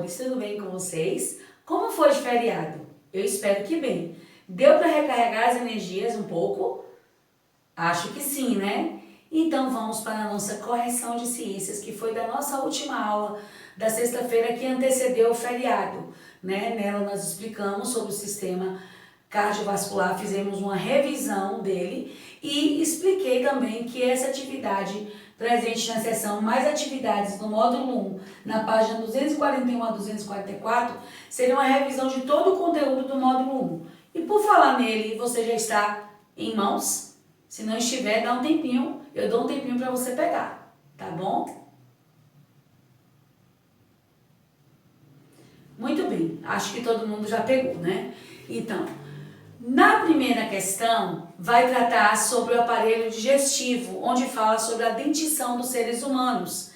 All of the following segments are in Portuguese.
amores, tudo bem com vocês? Como foi de feriado? Eu espero que bem. Deu para recarregar as energias um pouco? Acho que sim, né? Então vamos para a nossa correção de ciências, que foi da nossa última aula da sexta-feira que antecedeu o feriado, né? Nela nós explicamos sobre o sistema cardiovascular, fizemos uma revisão dele e expliquei também que essa atividade presente na seção Mais Atividades no módulo 1, na página 241 a 244, seria uma revisão de todo o conteúdo do módulo 1. E por falar nele, você já está em mãos? Se não estiver, dá um tempinho, eu dou um tempinho para você pegar, tá bom? Muito bem, acho que todo mundo já pegou, né? Então, na primeira questão, vai tratar sobre o aparelho digestivo, onde fala sobre a dentição dos seres humanos.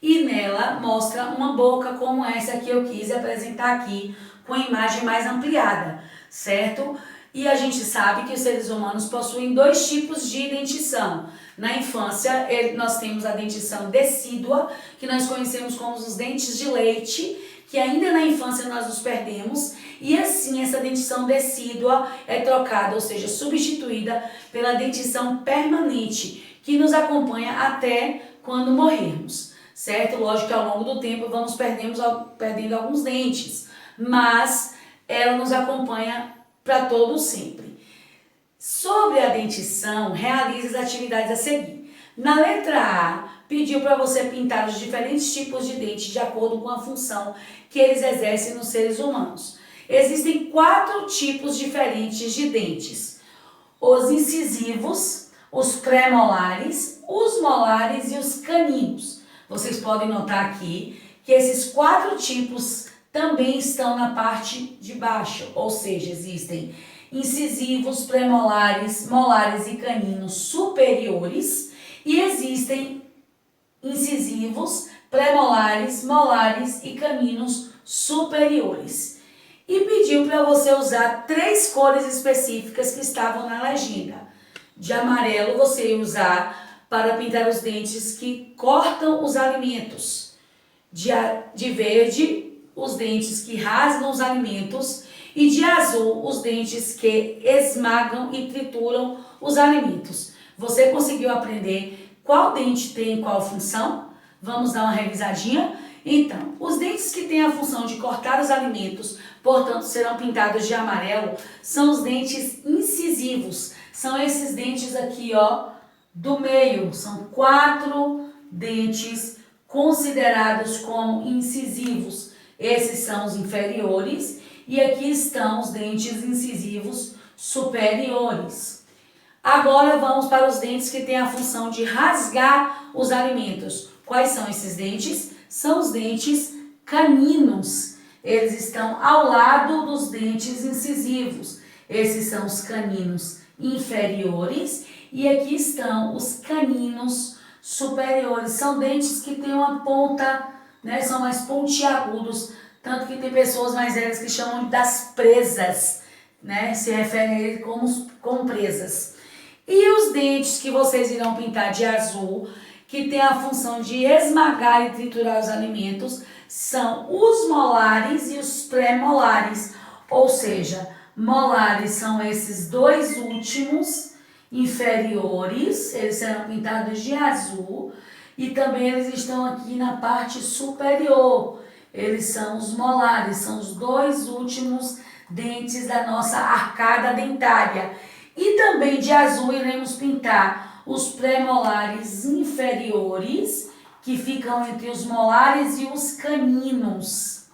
E nela mostra uma boca como essa que eu quis apresentar aqui, com a imagem mais ampliada, certo? E a gente sabe que os seres humanos possuem dois tipos de dentição. Na infância, nós temos a dentição decídua, que nós conhecemos como os dentes de leite, que ainda na infância nós os perdemos, e assim essa dentição decídua é trocada, ou seja, substituída pela dentição permanente, que nos acompanha até quando morrermos, certo? Lógico que ao longo do tempo vamos perdendo alguns dentes, mas ela nos acompanha para todo sempre. Sobre a dentição, realize as atividades a seguir. Na letra A, pediu para você pintar os diferentes tipos de dentes de acordo com a função que eles exercem nos seres humanos. Existem 4 tipos diferentes de dentes: os incisivos, os pré-molares, os molares e os caninos. Vocês podem notar aqui que esses 4 tipos também estão na parte de baixo, ou seja, existem incisivos, pré-molares, molares e caninos superiores, e existem incisivos, pré-molares, molares e caninos superiores. E pediu para você usar 3 cores específicas que estavam na legenda. De amarelo você ia usar para pintar os dentes que cortam os alimentos. De verde, os dentes que rasgam os alimentos. E de azul, os dentes que esmagam e trituram os alimentos. Você conseguiu aprender qual dente tem qual função? Vamos dar uma revisadinha? Então, os dentes que têm a função de cortar os alimentos, portanto, serão pintados de amarelo, são os dentes incisivos. São esses dentes aqui, ó, do meio. São 4 dentes considerados como incisivos. Esses são os inferiores e aqui estão os dentes incisivos superiores. Agora vamos para os dentes que têm a função de rasgar os alimentos. Quais são esses dentes? São os dentes caninos. Eles estão ao lado dos dentes incisivos. Esses são os caninos inferiores e aqui estão os caninos superiores. São dentes que têm uma ponta, né? São mais pontiagudos, tanto que tem pessoas mais velhas que chamam das presas, né? Se referem a ele como presas. E os dentes que vocês irão pintar de azul, que tem a função de esmagar e triturar os alimentos, são os molares e os pré-molares. Ou seja, molares são esses 2 últimos inferiores, eles serão pintados de azul, e também eles estão aqui na parte superior. Eles são os molares, são os 2 últimos dentes da nossa arcada dentária. E também de azul iremos pintar os pré-molares inferiores, que ficam entre os molares e os caninos.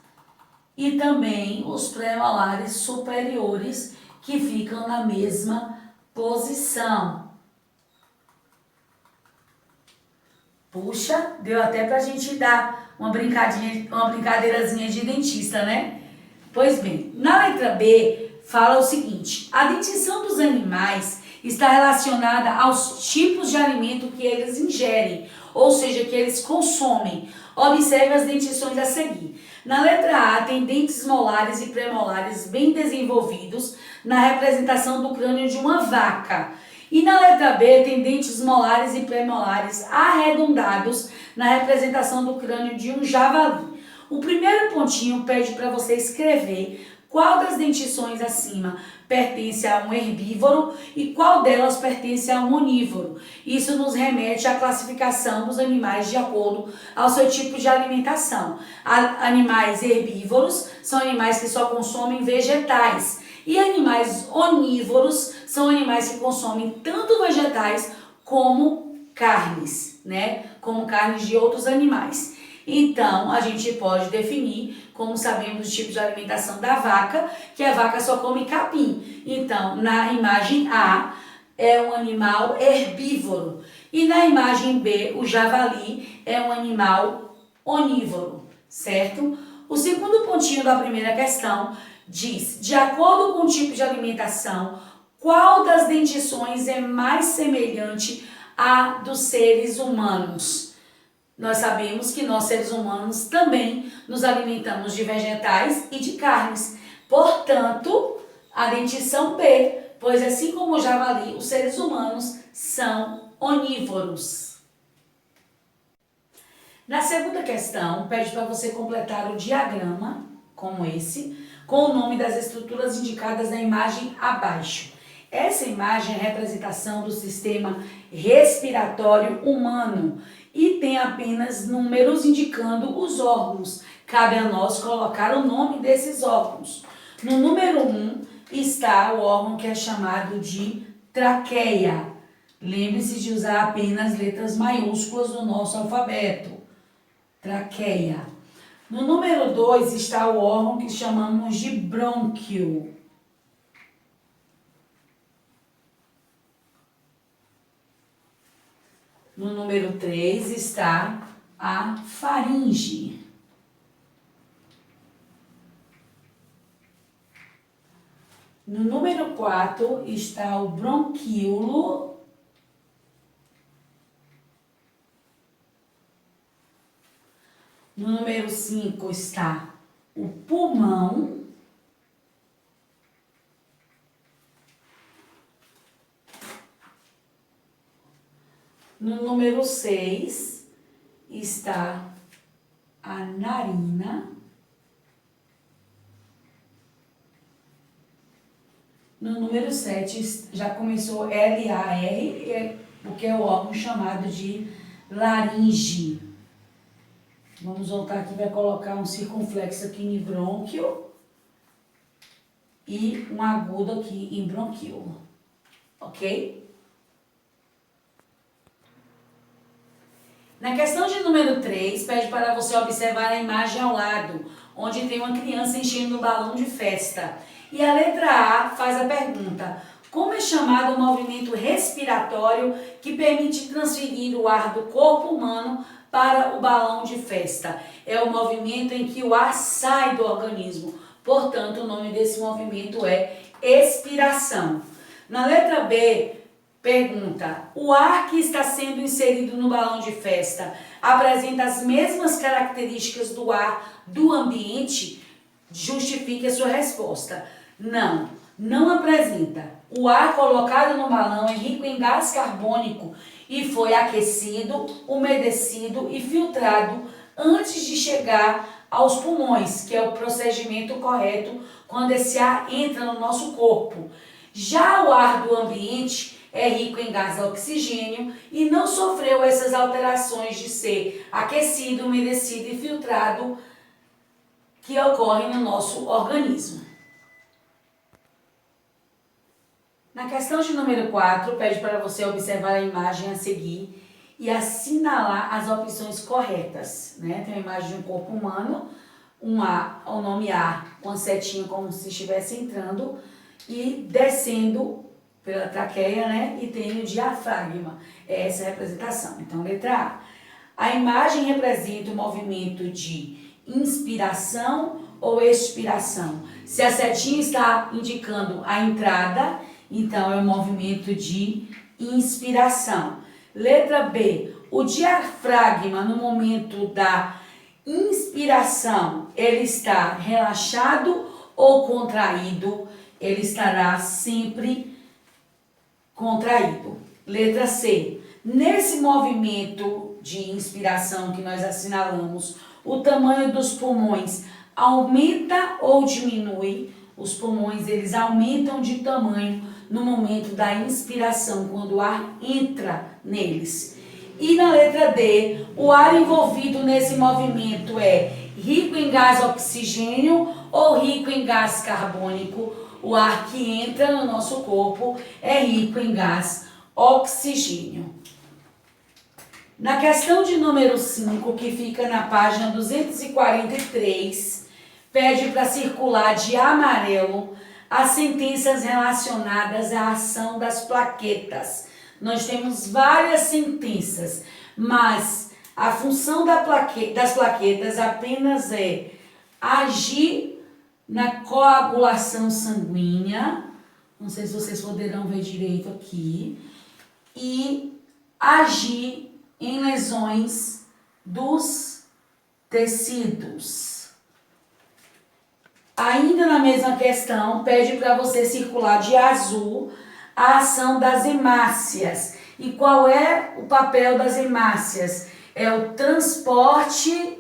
E também os pré-molares superiores, que ficam na mesma posição. Puxa, deu até pra gente dar uma brincadeirazinha de dentista, né? Pois bem, na letra B fala o seguinte: a dentição dos animais está relacionada aos tipos de alimento que eles ingerem, ou seja, que eles consomem. Observe as dentições a seguir. Na letra A tem dentes molares e pré-molares bem desenvolvidos na representação do crânio de uma vaca. E na letra B tem dentes molares e pré-molares arredondados na representação do crânio de um javali. O primeiro pontinho pede para você escrever qual das dentições acima pertence a um herbívoro e qual delas pertence a um onívoro. Isso nos remete à classificação dos animais de acordo ao seu tipo de alimentação. Animais herbívoros são animais que só consomem vegetais e animais onívoros são animais que consomem tanto vegetais como carnes, né? Como carnes de outros animais. Então, a gente pode definir, como sabemos, o tipo de alimentação da vaca, que a vaca só come capim. Então, na imagem A, é um animal herbívoro. E na imagem B, o javali é um animal onívoro, certo? O segundo pontinho da primeira questão diz, de acordo com o tipo de alimentação, qual das dentições é mais semelhante à dos seres humanos? Nós sabemos que nós, seres humanos, também nos alimentamos de vegetais e de carnes. Portanto, a dentição B, pois assim como o javali, os seres humanos são onívoros. Na segunda questão, pede para você completar o diagrama, como esse, com o nome das estruturas indicadas na imagem abaixo. Essa imagem é a representação do sistema respiratório humano e tem apenas números indicando os órgãos. Cabe a nós colocar o nome desses órgãos. No número 1 está o órgão que é chamado de traqueia. Lembre-se de usar apenas letras maiúsculas no nosso alfabeto. Traqueia. No número 2 está o órgão que chamamos de brônquio. No número 3 está a faringe. No número 4 está o bronquíolo. No número 5 está o pulmão. No número 6 está a narina. No número 7 já começou LAR, porque é o órgão chamado de laringe. Vamos voltar aqui, vai colocar um circunflexo aqui em brônquio e um agudo aqui em bronquíolo, ok? Na questão de número 3, pede para você observar a imagem ao lado, onde tem uma criança enchendo um balão de festa. E a letra A faz a pergunta: como é chamado o movimento respiratório que permite transferir o ar do corpo humano para o balão de festa? É o movimento em que o ar sai do organismo. Portanto, o nome desse movimento é expiração. Na letra B, pergunta: o ar que está sendo inserido no balão de festa apresenta as mesmas características do ar do ambiente? Justifique a sua resposta. Não, não apresenta. O ar colocado no balão é rico em gás carbônico e foi aquecido, umedecido e filtrado antes de chegar aos pulmões, que é o procedimento correto quando esse ar entra no nosso corpo. Já o ar do ambiente é rico em gás oxigênio e não sofreu essas alterações de ser aquecido, umedecido e filtrado que ocorrem no nosso organismo. Na questão de número 4, pede para você observar a imagem a seguir e assinalar as opções corretas, né? Tem a imagem de um corpo humano, o nome A com a setinha como se estivesse entrando e descendo pela traqueia, né? E tem o diafragma. É essa a representação. Então, letra A. A imagem representa o movimento de inspiração ou expiração. Se a setinha está indicando a entrada, então é o movimento de inspiração. Letra B. O diafragma, no momento da inspiração, ele está relaxado ou contraído? Ele estará sempre contraído. Letra C. Nesse movimento de inspiração que nós assinalamos, O tamanho dos pulmões aumenta ou diminui? Os pulmões, eles aumentam de tamanho no momento da inspiração, quando o ar entra neles. E na letra D, o ar envolvido nesse movimento é rico em gás oxigênio ou rico em gás carbônico? O ar que entra no nosso corpo é rico em gás oxigênio. Na questão de número 5, que fica na página 243, pede para circular de amarelo as sentenças relacionadas à ação das plaquetas. Nós temos várias sentenças, mas a função das plaquetas apenas é agir na coagulação sanguínea, não sei se vocês poderão ver direito aqui, e agir em lesões dos tecidos. Ainda na mesma questão, pede para você circular de azul a ação das hemácias. E qual é o papel das hemácias? É o transporte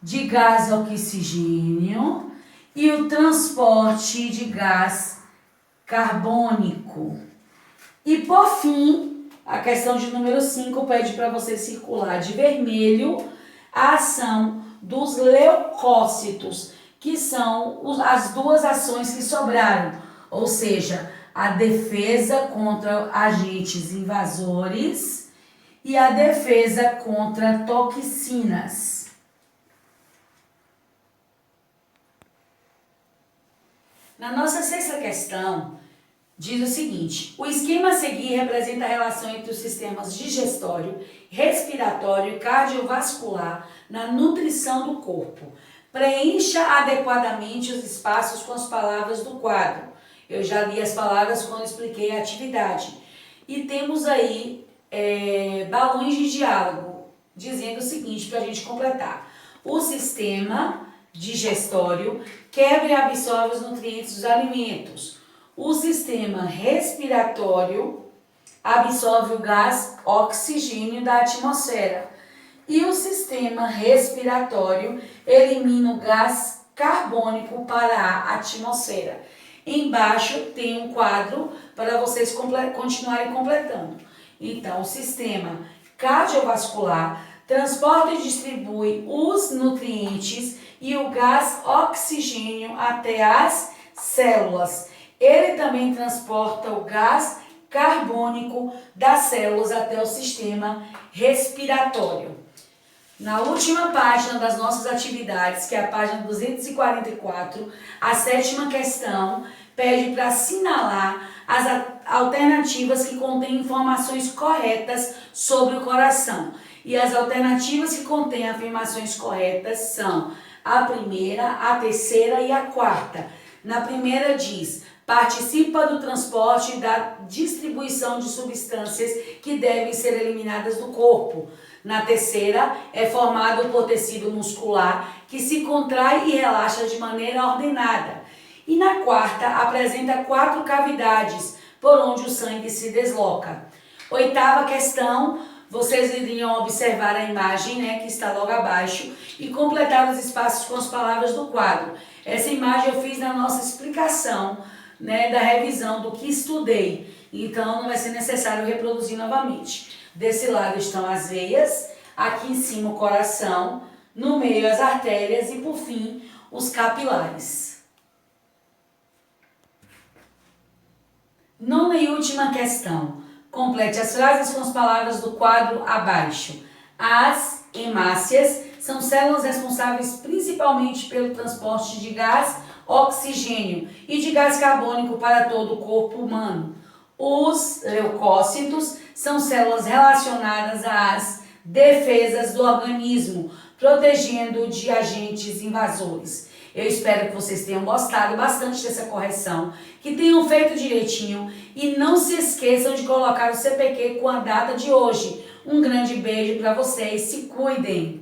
de gás oxigênio e o transporte de gás carbônico. E por fim, a questão de número 5 pede para você circular de vermelho a ação dos leucócitos, que são as duas ações que sobraram, ou seja, a defesa contra agentes invasores e a defesa contra toxinas. Na nossa sexta questão, diz o seguinte: o esquema a seguir representa a relação entre os sistemas digestório, respiratório e cardiovascular na nutrição do corpo. Preencha adequadamente os espaços com as palavras do quadro. Eu já li as palavras quando expliquei a atividade. E temos aí balões de diálogo, dizendo o seguinte para a gente completar. O sistema digestório quebra e absorve os nutrientes dos alimentos. O sistema respiratório absorve o gás oxigênio da atmosfera. E o sistema respiratório elimina o gás carbônico para a atmosfera. Embaixo tem um quadro para vocês continuarem completando. Então, o sistema cardiovascular transporta e distribui os nutrientes e o gás oxigênio até as células. Ele também transporta o gás carbônico das células até o sistema respiratório. Na última página das nossas atividades, que é a página 244, a sétima questão pede para assinalar as alternativas que contêm informações corretas sobre o coração. E as alternativas que contêm afirmações corretas são a primeira, a terceira e a quarta. Na primeira diz: participa do transporte e da distribuição de substâncias que devem ser eliminadas do corpo. Na terceira, é formado por tecido muscular que se contrai e relaxa de maneira ordenada. E na quarta, apresenta 4 cavidades por onde o sangue se desloca. Oitava questão, vocês iriam observar a imagem, que está logo abaixo, e completar os espaços com as palavras do quadro. Essa imagem eu fiz na nossa explicação, da revisão do que estudei. Então, não vai ser necessário reproduzir novamente. Desse lado estão as veias, aqui em cima o coração, no meio as artérias e, por fim, os capilares. Nona e última questão. Complete as frases com as palavras do quadro abaixo. As hemácias são células responsáveis principalmente pelo transporte de gás oxigênio e de gás carbônico para todo o corpo humano. Os leucócitos são células relacionadas às defesas do organismo, protegendo-o de agentes invasores. Eu espero que vocês tenham gostado bastante dessa correção, que tenham feito direitinho e não se esqueçam de colocar o CPQ com a data de hoje. Um grande beijo para vocês, se cuidem!